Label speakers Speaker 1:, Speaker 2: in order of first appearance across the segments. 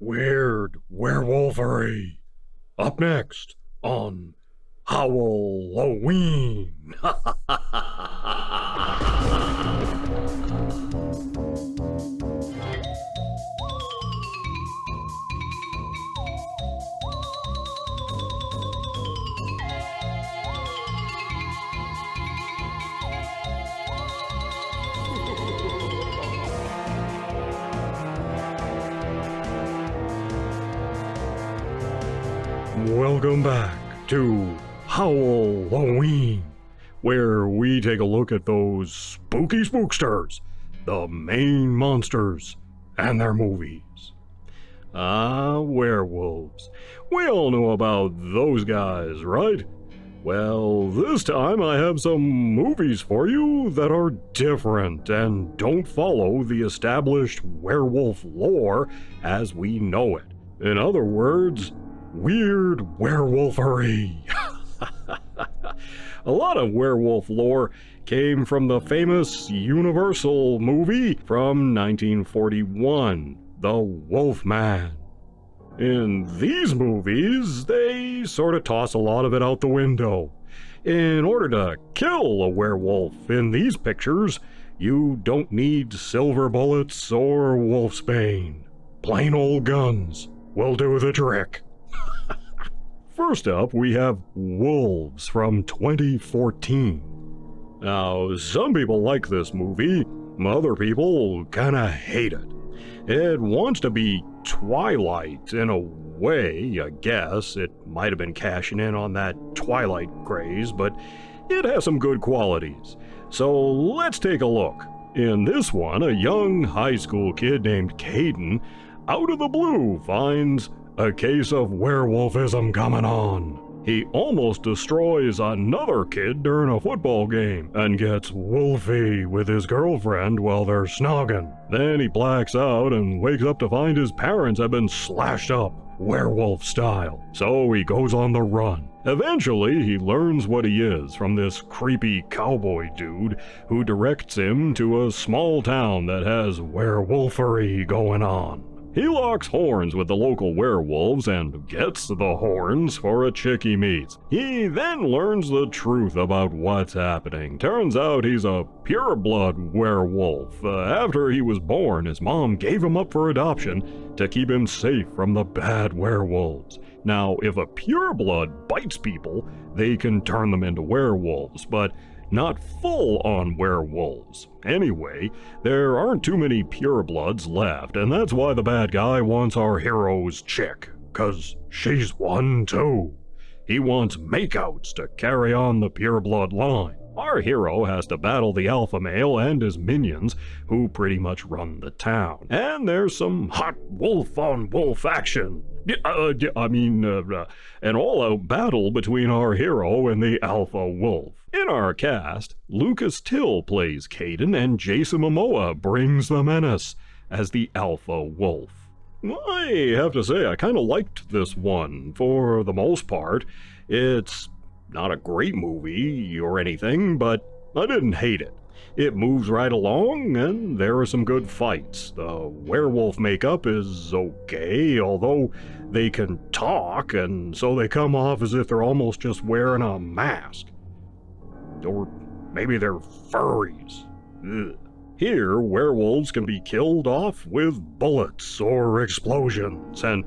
Speaker 1: Weird Werewolfery. Up next on Howl-O-Ween. Welcome back to Howl-O-Ween, where we take a look at those spooky spooksters, the main monsters, and their movies. Werewolves. We all know about those guys, right? Well, this time I have some movies for you that are different and don't follow the established werewolf lore as we know it. In other words, weird werewolfery. A lot of werewolf lore came from the famous Universal movie from 1941, The Wolfman. In these movies, they sort of toss a lot of it out the window. In order to kill a werewolf in these pictures, you don't need silver bullets or wolfsbane. Plain old guns will do the trick. First up, we have Wolves from 2014. Now, some people like this movie, other people kinda hate it. It wants to be Twilight in a way, I guess. It might have been cashing in on that Twilight craze, but it has some good qualities. So let's take a look. In this one, a young high school kid named Caden, out of the blue, finds a case of werewolfism coming on. He almost destroys another kid during a football game and gets wolfy with his girlfriend while they're snogging. Then he blacks out and wakes up to find his parents have been slashed up, werewolf style. So he goes on the run. Eventually, he learns what he is from this creepy cowboy dude who directs him to a small town that has werewolfery going on. He locks horns with the local werewolves and gets the horns for a chick he meets. He then learns the truth about what's happening. Turns out he's a pureblood werewolf. After he was born, his mom gave him up for adoption to keep him safe from the bad werewolves. Now, if a pureblood bites people, they can turn them into werewolves, but not full-on werewolves. Anyway, there aren't too many purebloods left, and that's why the bad guy wants our hero's chick, 'cause she's one too. He wants makeouts to carry on the pureblood line. Our hero has to battle the alpha male and his minions, who pretty much run the town. And there's some hot wolf-on-wolf action. An all-out battle between our hero and the alpha wolf. In our cast, Lucas Till plays Caden and Jason Momoa brings the menace as the alpha wolf. I have to say, I kind of liked this one, for the most part. It's not a great movie or anything, but I didn't hate it. It moves right along, and there are some good fights. The werewolf makeup is okay, although they can talk, and so they come off as if they're almost just wearing a mask. Or maybe they're furries. Ugh. Here, werewolves can be killed off with bullets or explosions, and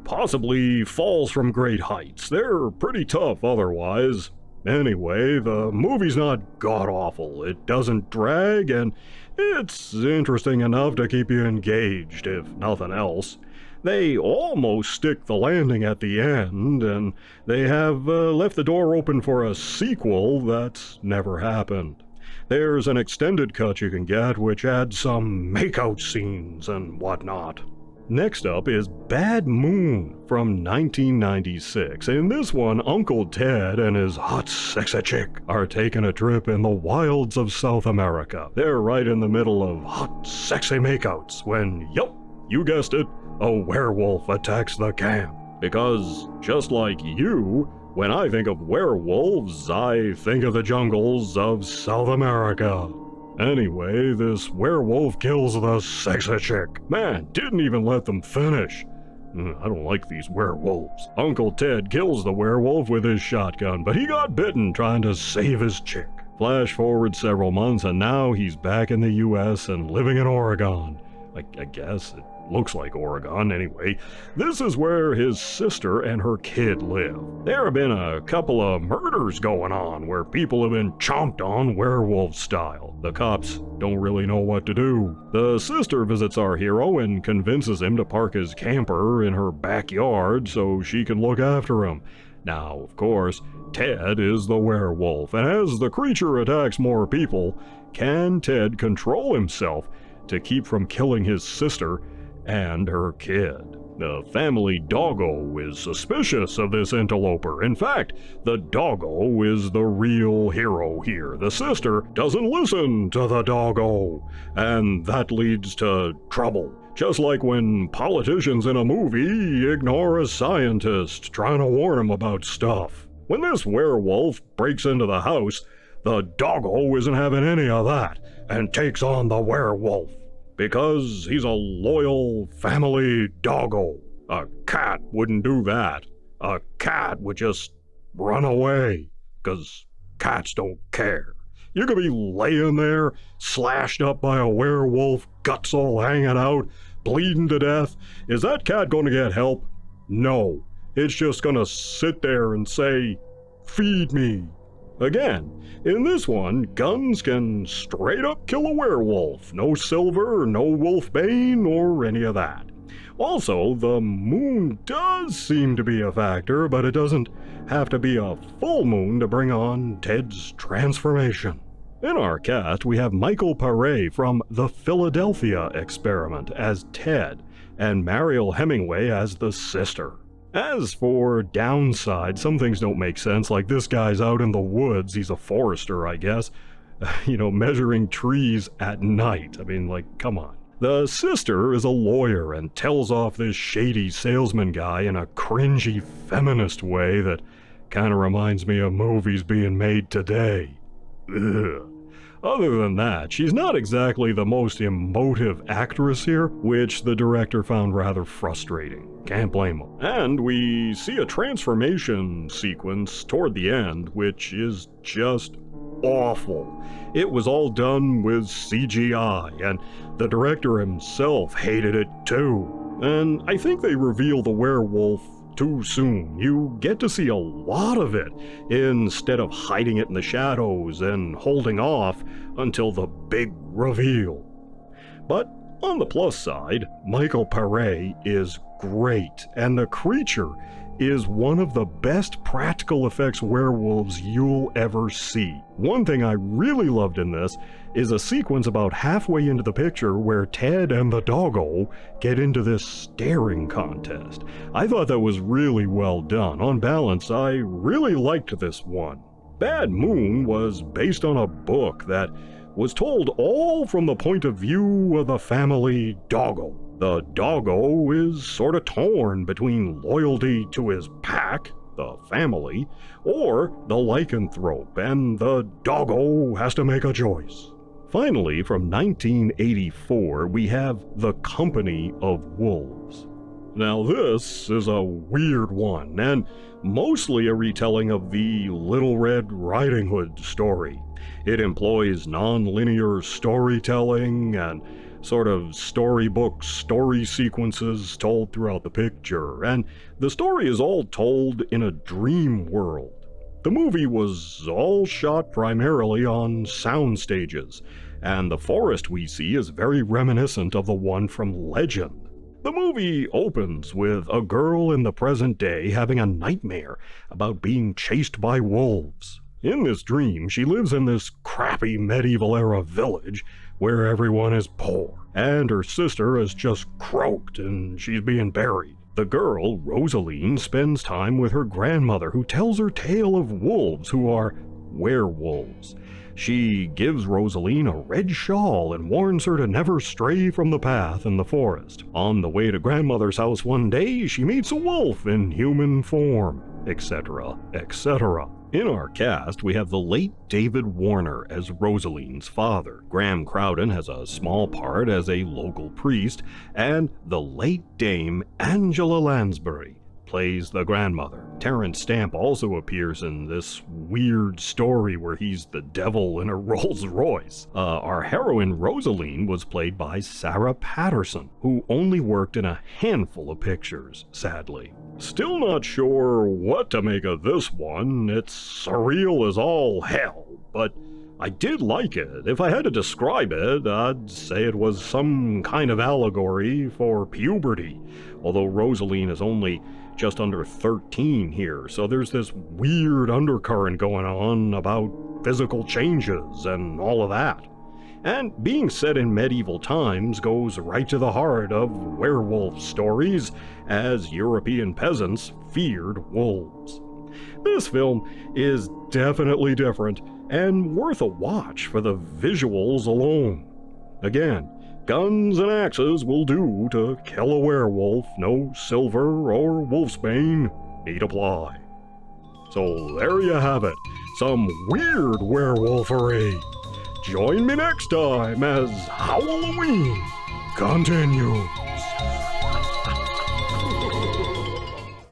Speaker 1: possibly falls from great heights. They're pretty tough otherwise. Anyway, the movie's not god-awful. It doesn't drag, and it's interesting enough to keep you engaged, if nothing else. They almost stick the landing at the end, and they have left the door open for a sequel that's never happened. There's an extended cut you can get, which adds some makeout scenes and whatnot. Next up is Bad Moon from 1996. In this one, Uncle Ted and his hot, sexy chick are taking a trip in the wilds of South America. They're right in the middle of hot, sexy makeouts when, yup, you guessed it, a werewolf attacks the camp. Because, just like you, when I think of werewolves, I think of the jungles of South America. Anyway, this werewolf kills the sexy chick. Man, didn't even let them finish. I don't like these werewolves. Uncle Ted kills the werewolf with his shotgun, but he got bitten trying to save his chick. Flash forward several months, and now he's back in the US and living in Oregon. I guess it looks like Oregon anyway. This is where his sister and her kid live. There have been a couple of murders going on where people have been chomped on werewolf style. The cops don't really know what to do. The sister visits our hero and convinces him to park his camper in her backyard so she can look after him. Now, of course, Ted is the werewolf, and as the creature attacks more people, can Ted control himself to keep from killing his sister and her kid? The family doggo is suspicious of this interloper. In fact, the doggo is the real hero here. The sister doesn't listen to the doggo, and that leads to trouble. Just like when politicians in a movie ignore a scientist trying to warn them about stuff. When this werewolf breaks into the house, the doggo isn't having any of that and takes on the werewolf. Because he's a loyal family doggo. A cat wouldn't do that. A cat would just run away, 'cause cats don't care. You could be laying there, slashed up by a werewolf, guts all hanging out, bleeding to death. Is that cat going to get help? No. It's just going to sit there and say, "Feed me." Again, in this one, guns can straight up kill a werewolf. No silver, no wolfbane, or any of that. Also, the moon does seem to be a factor, but it doesn't have to be a full moon to bring on Ted's transformation. In our cast, we have Michael Paré from The Philadelphia Experiment as Ted, and Mariel Hemingway as the sister. As for downside, some things don't make sense, like this guy's out in the woods, he's a forester, I guess, measuring trees at night. I mean, come on. The sister is a lawyer and tells off this shady salesman guy in a cringy feminist way that kind of reminds me of movies being made today. Ugh. Other than that, she's not exactly the most emotive actress here, which the director found rather frustrating. Can't blame him. And we see a transformation sequence toward the end, which is just awful. It was all done with CGI, and the director himself hated it too. And I think they reveal the werewolf too soon. You get to see a lot of it instead of hiding it in the shadows and holding off until the big reveal. But on the plus side, Michael Paré is great, and the creature is one of the best practical effects werewolves you'll ever see. One thing I really loved in this is a sequence about halfway into the picture where Ted and the doggo get into this staring contest. I thought that was really well done. On balance, I really liked this one. Bad Moon was based on a book that was told all from the point of view of the family doggo. The doggo is sort of torn between loyalty to his pack, the family, or the lycanthrope, and the doggo has to make a choice. Finally, from 1984, we have The Company of Wolves. Now this is a weird one, and mostly a retelling of the Little Red Riding Hood story. It employs non-linear storytelling and sort of storybook story sequences told throughout the picture, and the story is all told in a dream world. The movie was all shot primarily on sound stages, and the forest we see is very reminiscent of the one from Legend. The movie opens with a girl in the present day having a nightmare about being chased by wolves. In this dream, she lives in this crappy medieval-era village where everyone is poor, and her sister has just croaked and she's being buried. The girl, Rosaline, spends time with her grandmother, who tells her tale of wolves who are werewolves. She gives Rosaline a red shawl and warns her to never stray from the path in the forest. On the way to grandmother's house one day, she meets a wolf in human form. etc., etc. In our cast, we have the late David Warner as Rosaline's father. Graham Crowden has a small part as a local priest, and the late Dame Angela Lansbury plays the grandmother. Terrence Stamp also appears in this weird story where he's the devil in a Rolls Royce. Our heroine Rosaline was played by Sarah Patterson, who only worked in a handful of pictures, sadly. Still not sure what to make of this one. It's surreal as all hell, but I did like it. If I had to describe it, I'd say it was some kind of allegory for puberty, although Rosaline is only just under 13 here, so there's this weird undercurrent going on about physical changes and all of that. And being set in medieval times goes right to the heart of werewolf stories, as European peasants feared wolves. This film is definitely different and worth a watch for the visuals alone. Again, guns and axes will do to kill a werewolf. No silver or wolfsbane need apply. So there you have it, some weird werewolfery. Join me next time as Howl-O-Ween continues.